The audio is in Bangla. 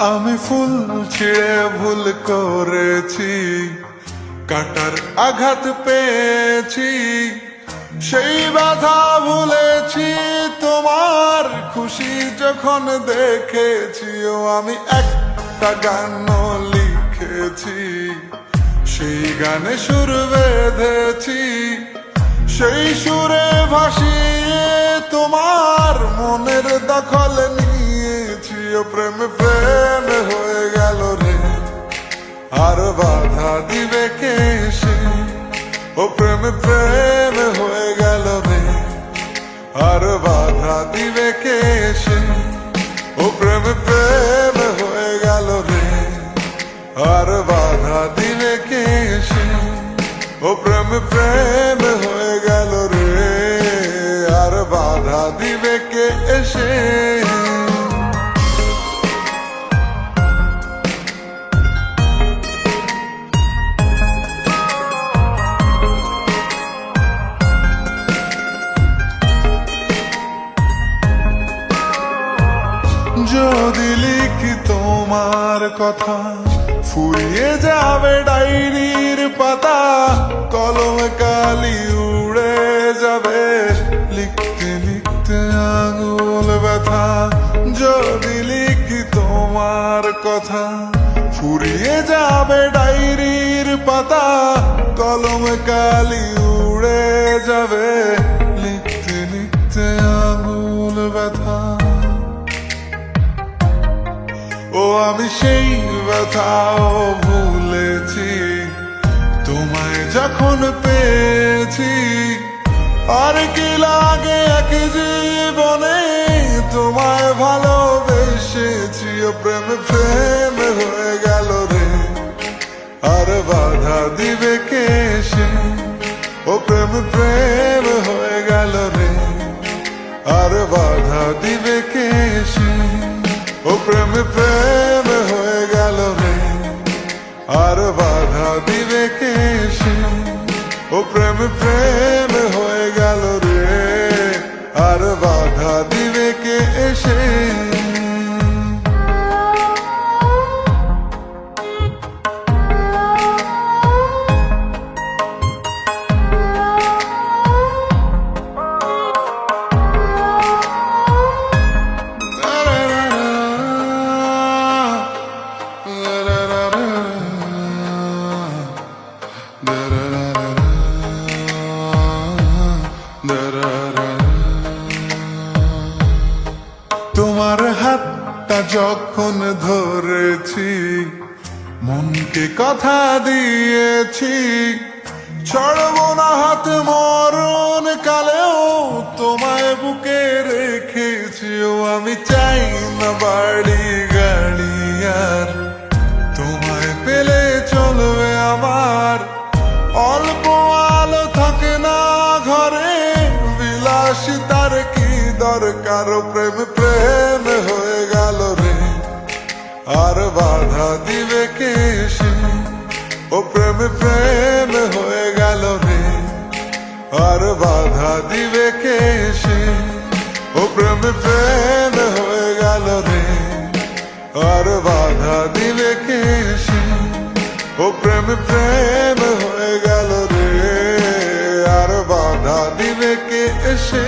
আমি ফুল ছিঁড়ে ভুল করেছি, কাটার আঘাত পেয়েছি, সেই ব্যথা ভুলেছি। তোমার খুশি যখন দেখেছি, ও আমি একটা গান লিখেছি, সেই গানে সুর বেঁধেছি, সেই সুরে ভাসিয়ে তোমার মনের দখল নিয়েছি। ও প্রেম প্রেম হয়ে গেল রে, আর বাধা দিবে কে সে? ও প্রেম প্রেম হয়ে গেল রে, আর বাধা দিবে কে সে? ও প্রেম প্রেম হয়ে গেল রে, আর বাধা দিবে কে সে? ও প্রেম প্রেম হয়ে গেল রে, আর বাধা দিবে কে এসে? যদি লিখি তোমার কথা, ফুরিয়ে যাবে ডায়েরির পাতা, কলমে কালি উড়ে যাবে, লিখতে লিখতে আঙুল ব্যথা। যদি লিখি তোমার কথা, ফুরিয়ে যাবে ডায়েরির পাতা, কলমে কালি উড়ে যাবে, লিখতে লিখতে আঙুল ব্যথা। ও আমি সেই ব্যথাও ভুলেছি, তোমায় যখন পেয়েছি। আর কি লাগে এক জীবনে, তোমায় ভালোবেসেছি। ও প্রেম প্রেম হয়ে গেল রে, আর বাধা দিবে কে সে? ও প্রেম প্রেম হয়ে গেল রে, আর বাধা দিবে কে সে? ও প্রেম প্রেম হয়ে গেল রে, আর বাধা দিবে কে সে? ও প্রেম প্রেম হয়ে গেল রে, আর বাধা দিবে কে এসে? তোমার হাতটা যখন ধরেছি, মনকে কথা দিয়েছি, ছাড়বো না হাত মরণ কালেও, তোমায় বুকে রেখেছি। ও আমি চাই না বাড়ি গাড়ি আর, তোমায় পেলে চলবে আমার। অল্প আলো থাকে না ঘরে, বিলাসিতার কি দরকার? প্রেম প্রেম হয়ে গেল রে, আর বাধা দিবে কে সে? ও প্রেম প্রেম হয়ে গেল রে, আর বাধা দিবে কে সে? ও প্রেম প্রেম হয়ে গেল রে, আর বাধা দিবে কে সে? ও প্রেম প্রেম হয়ে গেল রে, আর বাধা দিবে কে এসে?